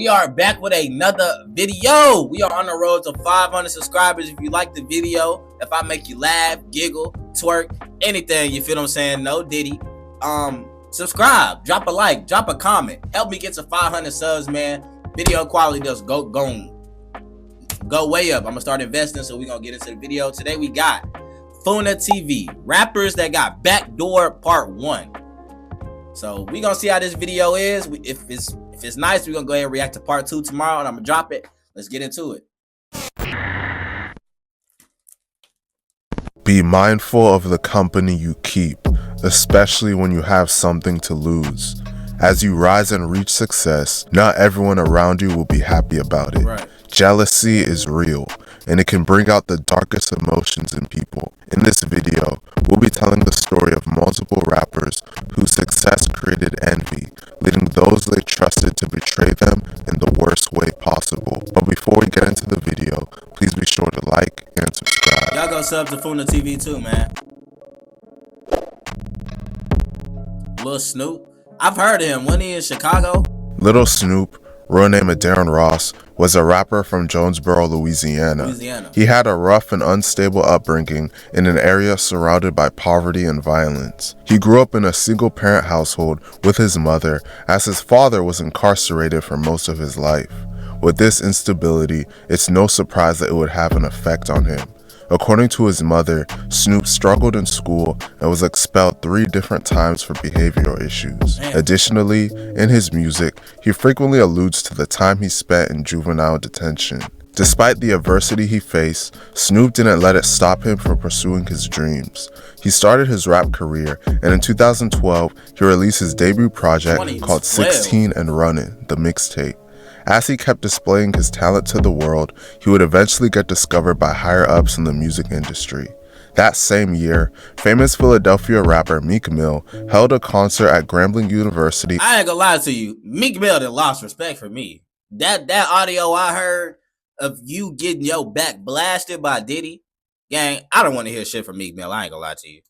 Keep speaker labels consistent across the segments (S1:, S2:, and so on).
S1: We are back with another video. We are on the road to 500 subscribers. If you like the video, if I make you laugh, giggle, twerk, anything, you feel what I'm saying? No diddy. Subscribe, drop a like, drop a comment. Help me get to 500 subs, man. Video quality just go way up. I'm gonna start investing, so we're gonna get into the video. Today we got Funa TV, rappers that got Backdoored Part 1. So we gonna see how this video is. If it's nice, we're gonna go ahead and react to Part 2 tomorrow, and I'm gonna drop it. Let's get into it.
S2: Be mindful of the company you keep, especially when you have something to lose. As you rise and reach success, not everyone around you will be happy about it.
S1: Right.
S2: Jealousy is real, and it can bring out the darkest emotions in people. In this video, we'll be telling the story of multiple rappers whose success created envy, leading those they trusted to betray them in the worst way possible. But before we get into the video, please be sure to like and subscribe.
S1: Y'all go sub to Funa TV too, man. Lil Snoop, I've heard of him. When he in Chicago?
S2: Lil Snoop, real name of Darren Ross, was a rapper from Jonesboro, Louisiana. He had a rough and unstable upbringing in an area surrounded by poverty and violence. He grew up in a single-parent household with his mother, as his father was incarcerated for most of his life. With this instability, it's no surprise that it would have an effect on him. According to his mother, Snoop struggled in school and was expelled 3 different times for behavioral issues. Additionally, in his music, he frequently alludes to the time he spent in juvenile detention. Despite the adversity he faced, Snoop didn't let it stop him from pursuing his dreams. He started his rap career, and in 2012, he released his debut project called 16 and Runnin', the mixtape. As he kept displaying his talent to the world, he would eventually get discovered by higher-ups in the music industry. That same year, famous Philadelphia rapper Meek Mill held a concert at Grambling University.
S1: I ain't gonna lie to you, Meek Mill done lost respect for me. That audio I heard of you getting your back blasted by Diddy, gang, I don't want to hear shit from Meek Mill. I ain't gonna lie to you.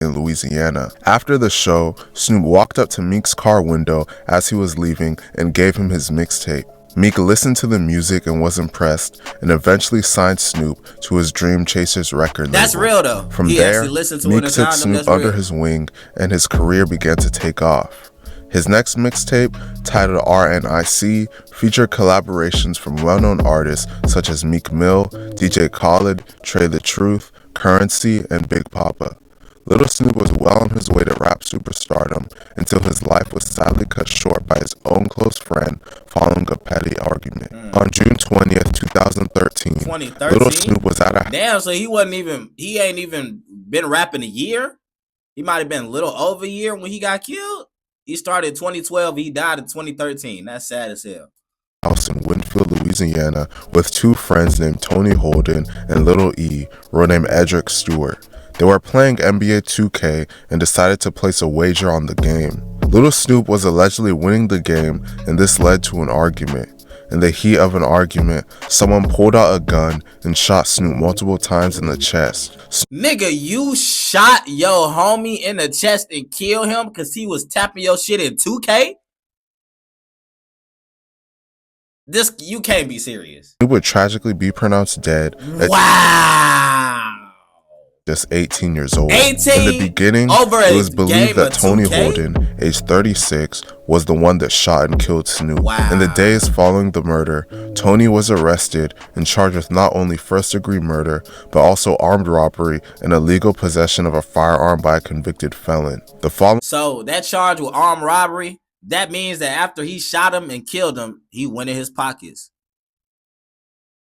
S2: In Louisiana. After the show, Snoop walked up to Meek's car window as he was leaving and gave him his mixtape. Meek listened to the music and was impressed, and eventually signed Snoop to his Dream Chasers record label.
S1: That's real though.
S2: From there, Meek took Snoop under his wing, and his career began to take off. His next mixtape, titled RNIC, featured collaborations from well-known artists such as Meek Mill, DJ Khaled, Trey the Truth, Currency, and Big Papa. Lil Snoop was well on his way to rap superstardom until his life was sadly cut short by his own close friend following a petty argument. On June 20th, 2013, Lil Snoop was at a...
S1: Damn, so he ain't even been rapping a year? He might have been a little over a year when he got killed? He started in 2012, he died in 2013. That's sad as hell.
S2: House in Winfield, Louisiana, with 2 friends named Tony Holden and Lil E, real name Edric Stewart. They were playing NBA 2K and decided to place a wager on the game. Lil Snoop was allegedly winning the game, and this led to an argument. In the heat of an argument, someone pulled out a gun and shot Snoop multiple times in the chest.
S1: Nigga, you shot your homie in the chest and killed him because he was tapping your shit in 2K? You can't be serious.
S2: He would tragically be pronounced dead.
S1: Wow.
S2: Just 18 years old.
S1: 18?
S2: In the beginning, it was believed that Tony Holden, age 36, was the one that shot and killed Snoop.
S1: Wow.
S2: In the days following the murder, Tony was arrested and charged with not only first-degree murder, but also armed robbery and illegal possession of a firearm by a convicted felon.
S1: So that charge with armed robbery, that means that after he shot him and killed him, he went in his pockets.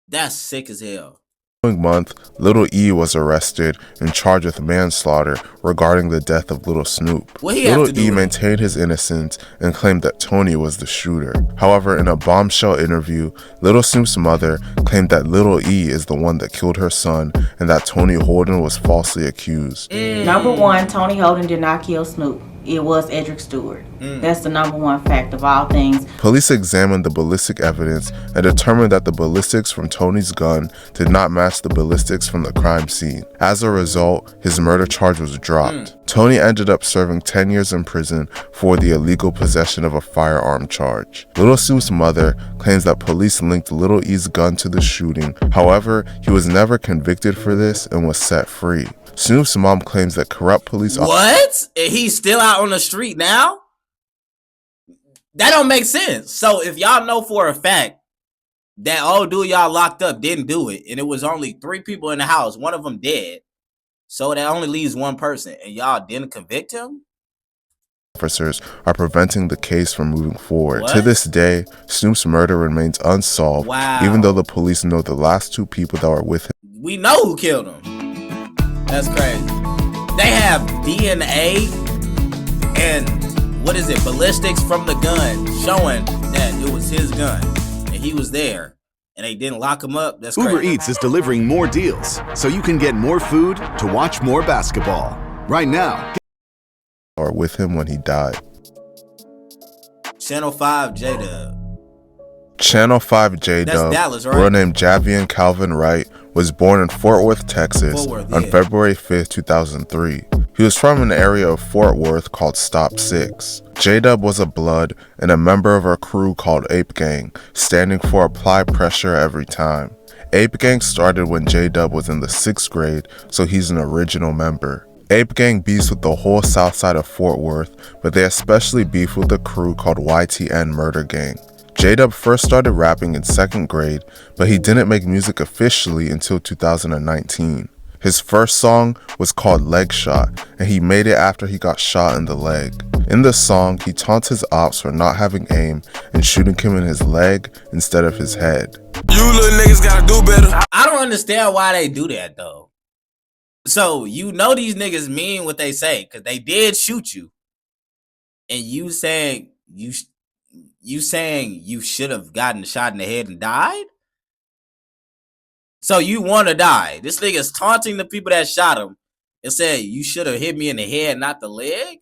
S1: That's sick as hell.
S2: Month, Lil E was arrested and charged with manslaughter regarding the death of Lil Snoop. Lil E maintained his innocence and claimed that Tony was the shooter. However, in a bombshell interview, Lil Snoop's mother claimed that Lil E is the one that killed her son and that Tony Holden was falsely accused.
S3: Number 1, Tony Holden did not kill Snoop. it was Edric Stewart. That's the number one fact of all things.
S2: Police examined the ballistic evidence and determined that the ballistics from Tony's gun did not match the ballistics from the crime scene. As a result, his murder charge was dropped. Tony ended up serving 10 years in prison for the illegal possession of a firearm charge. Little Snoop's mother claims that police linked Little E's gun to the shooting. However, he was never convicted for this and was set free. Snoop's mom claims that corrupt police...
S1: What? He's still out on the street now? That don't make sense. So if y'all know for a fact that old dude y'all locked up didn't do it, and it was only 3 people in the house, one of them dead, so that only leaves 1 person, and y'all didn't convict him?
S2: Officers are preventing the case from moving forward.
S1: What?
S2: To this day, Snoop's murder remains unsolved, even though the police know the last 2 people that were with him.
S1: We know who killed him. That's crazy. They have DNA and what is it, ballistics from the gun showing that it was his gun and he was there and they didn't lock him up. That's crazy.
S4: Uber Eats is delivering more deals so you can get more food to watch more basketball. Right now.
S2: Or with him when he died.
S1: Channel 5 J-Dub.
S2: Channel 5 J-Dub,
S1: Dallas, right?
S2: real name Javian Calvin Wright, was born in Fort Worth, Texas on February 5th, 2003. He was from an area of Fort Worth called Stop 6. J-Dub was a blood and a member of a crew called Ape Gang, standing for Apply Pressure Every Time. Ape Gang started when J-Dub was in the 6th grade, so he's an original member. Ape Gang beefs with the whole south side of Fort Worth, but they especially beef with the crew called YTN Murder Gang. J-Dub first started rapping in 2nd grade, but he didn't make music officially until 2019. His first song was called Leg Shot, and he made it after he got shot in the leg. In the song, he taunts his ops for not having aim and shooting him in his leg instead of his head.
S5: You little niggas gotta do better.
S1: I don't understand why they do that though. So you know these niggas mean what they say because they did shoot you, and you saying you should have gotten shot in the head and died? So you want to die. This nigga's taunting the people that shot him and said, you should have hit me in the head, not the leg?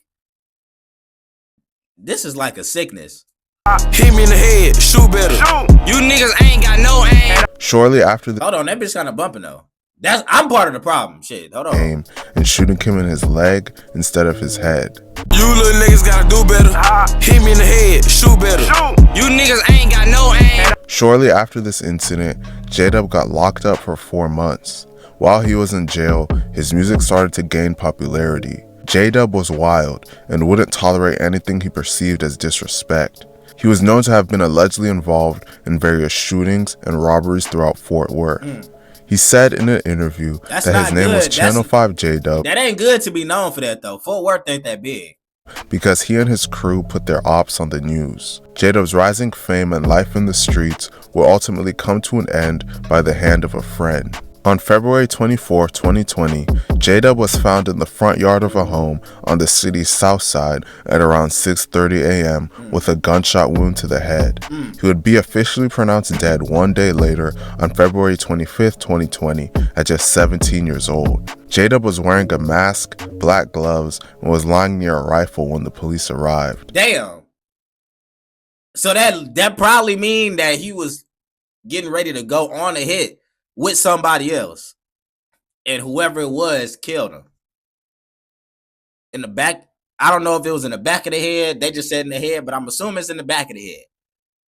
S1: This is like a sickness.
S5: Hit me in the head, shoot better. You niggas ain't got no aim.
S2: Shortly after the...
S1: Hold on, that bitch kind of bumping though. I'm part of the problem. Shit, hold on.
S2: Aim and shooting him in his leg instead of his head.
S5: You little niggas gotta do better. Hit me in the head, shoot better. You niggas ain't got no aim.
S2: Shortly after this incident, J-Dub got locked up for 4 months. While he was in jail, his music started to gain popularity. J-Dub was wild and wouldn't tolerate anything he perceived as disrespect. He was known to have been allegedly involved in various shootings and robberies throughout Fort Worth. He said in an interview that his name was Channel 5 J-Dub.
S1: That ain't good to be known for that though. Fort Worth ain't that big.
S2: Because he and his crew put their ops on the news. J-Dub's rising fame and life in the streets will ultimately come to an end by the hand of a friend. On February 24, 2020, J-Dub was found in the front yard of a home on the city's south side at around 6:30 a.m. with a gunshot wound to the head. He would be officially pronounced dead 1 day later on February 25, 2020 at just 17 years old. J-Dub was wearing a mask, black gloves, and was lying near a rifle when the police arrived.
S1: Damn. So that probably mean that he was getting ready to go on a hit with somebody else, and whoever it was killed him in the back. I don't know if it was in the back of the head. They just said in the head, but I'm assuming it's in the back of the head.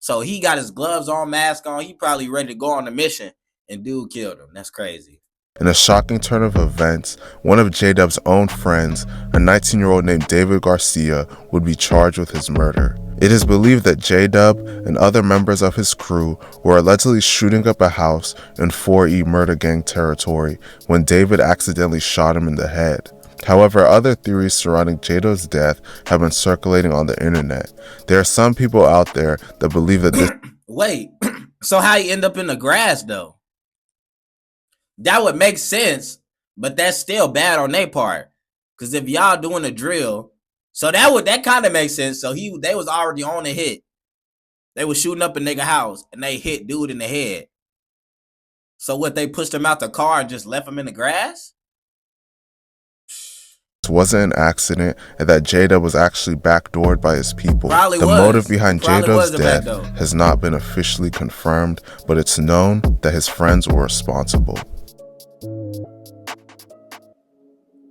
S1: So he got his gloves on, mask on. He probably ready to go on the mission, and dude killed him. That's crazy.
S2: In a shocking turn of events, one of J-Dub's own friends, a 19-year-old named David Garcia, would be charged with his murder. It is believed that J-Dub and other members of his crew were allegedly shooting up a house in 4E Murder Gang territory when David accidentally shot him in the head. However, other theories surrounding J-Dub's death have been circulating on the internet. There are some people out there that believe that this...
S1: Wait, so how he end up in the grass though? That would make sense, but that's still bad on their part. Because if y'all doing a drill, so that kind of makes sense. So they was already on a hit. They was shooting up a nigga house and they hit dude in the head. So what, they pushed him out the car and just left him in the grass?
S2: wasn't an accident and that J10 was actually backdoored by his people.
S1: Probably
S2: the
S1: was.
S2: motive behind J10's death
S1: backdoor.
S2: has not been officially confirmed, but it's known that his friends were responsible.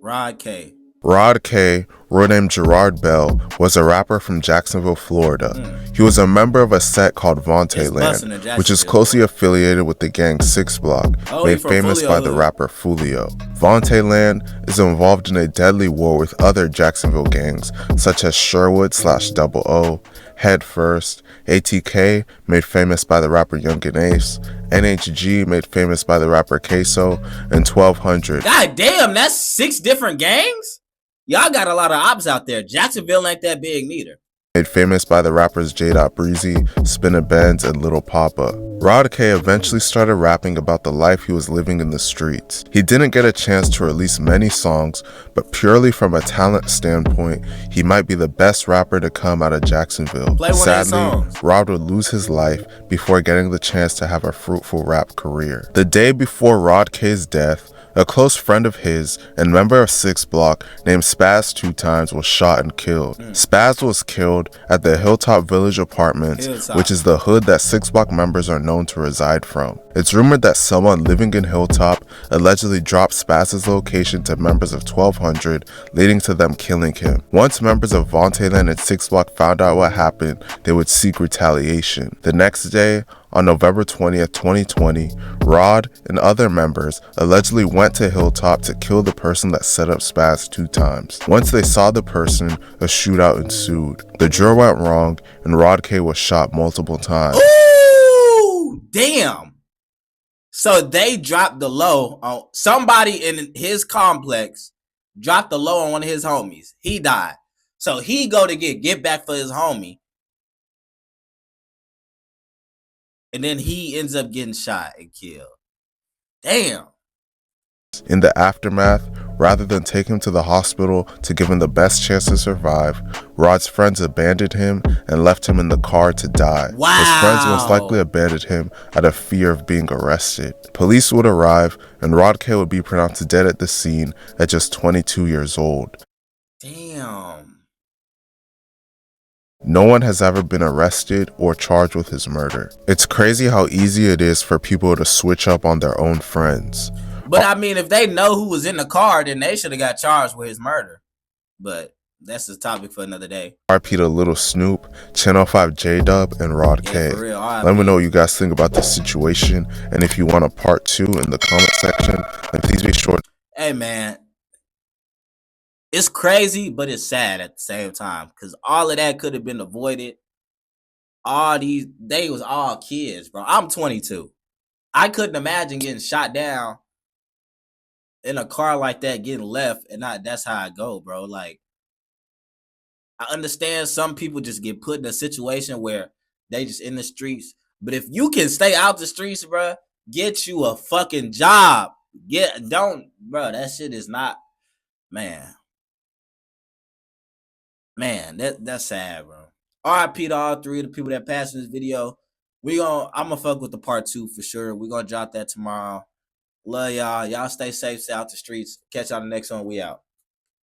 S1: Rod K.
S2: Rod K, real name Gerard Bell, was a rapper from Jacksonville, Florida. He was a member of a set called Vontaeland, which is closely affiliated with the gang 6 Block, made famous by the rapper Fulio. Vontaeland is involved in a deadly war with other Jacksonville gangs, such as Sherwood/00, Head First, ATK, made famous by the rapper Young and Ace, NHG, made famous by the rapper Queso, and 1200.
S1: God damn, that's 6 different gangs? Y'all got a lot of ops out there. Jacksonville ain't that big neither.
S2: Made famous by the rappers J. Breezy, Spinna Benz, and Lil Papa. Rod K eventually started rapping about the life he was living in the streets. He didn't get a chance to release many songs, but purely from a talent standpoint, he might be the best rapper to come out of Jacksonville. Sadly, Rod would lose his life before getting the chance to have a fruitful rap career. The day before Rod K's death, a close friend of his and member of 6 Block named Spaz 2 Times was shot and killed. Spaz was killed at the Hilltop Village Apartments, which is the hood that 6 Block members are known to reside from. It's rumored that someone living in Hilltop allegedly dropped Spaz's location to members of 1200, leading to them killing him. Once members of Vontaeland and 6 Block found out what happened, they would seek retaliation. The next day, on November 20th, 2020, Rod and other members allegedly went to Hilltop to kill the person that set up Spaz 2 Times. Once they saw the person, a shootout ensued. The drill went wrong and Rod K was shot multiple times.
S1: Ooh, damn. So they dropped the low on somebody in his complex, dropped the low on one of his homies. He died. So he go to get back for his homie. And then he ends up getting shot and killed. Damn.
S2: In the aftermath, rather than take him to the hospital to give him the best chance to survive, Rod's friends abandoned him and left him in the car to die.
S1: Wow.
S2: His friends most likely abandoned him out of fear of being arrested. Police would arrive and Rod K would be pronounced dead at the scene at just 22 years old.
S1: Damn.
S2: No one has ever been arrested or charged with his murder. It's crazy how easy it is for people to switch up on their own friends.
S1: But I mean, if they know who was in the car, then they should have got charged with his murder. But that's the topic for another day.
S2: RP to Little Snoop, Channel 5 J-Dub, and Rod K.
S1: For real,
S2: Let me know what you guys think about this situation. And if you want a part 2 in the comment section, then please be sure.
S1: Hey, man. It's crazy, but it's sad at the same time because all of that could have been avoided. They was all kids, bro. I'm 22. I couldn't imagine getting shot down in a car like that, getting left, and that's how I go, bro. Like, I understand some people just get put in a situation where they just in the streets, but if you can stay out the streets, bro, get you a fucking job. Bro, that shit is not, man. Man, that's sad, bro. RIP to all 3 of the people that passed in this video. I'm gonna fuck with the part 2 for sure. We're gonna drop that tomorrow. Love y'all. Y'all stay safe, stay out the streets. Catch y'all the next one. We out.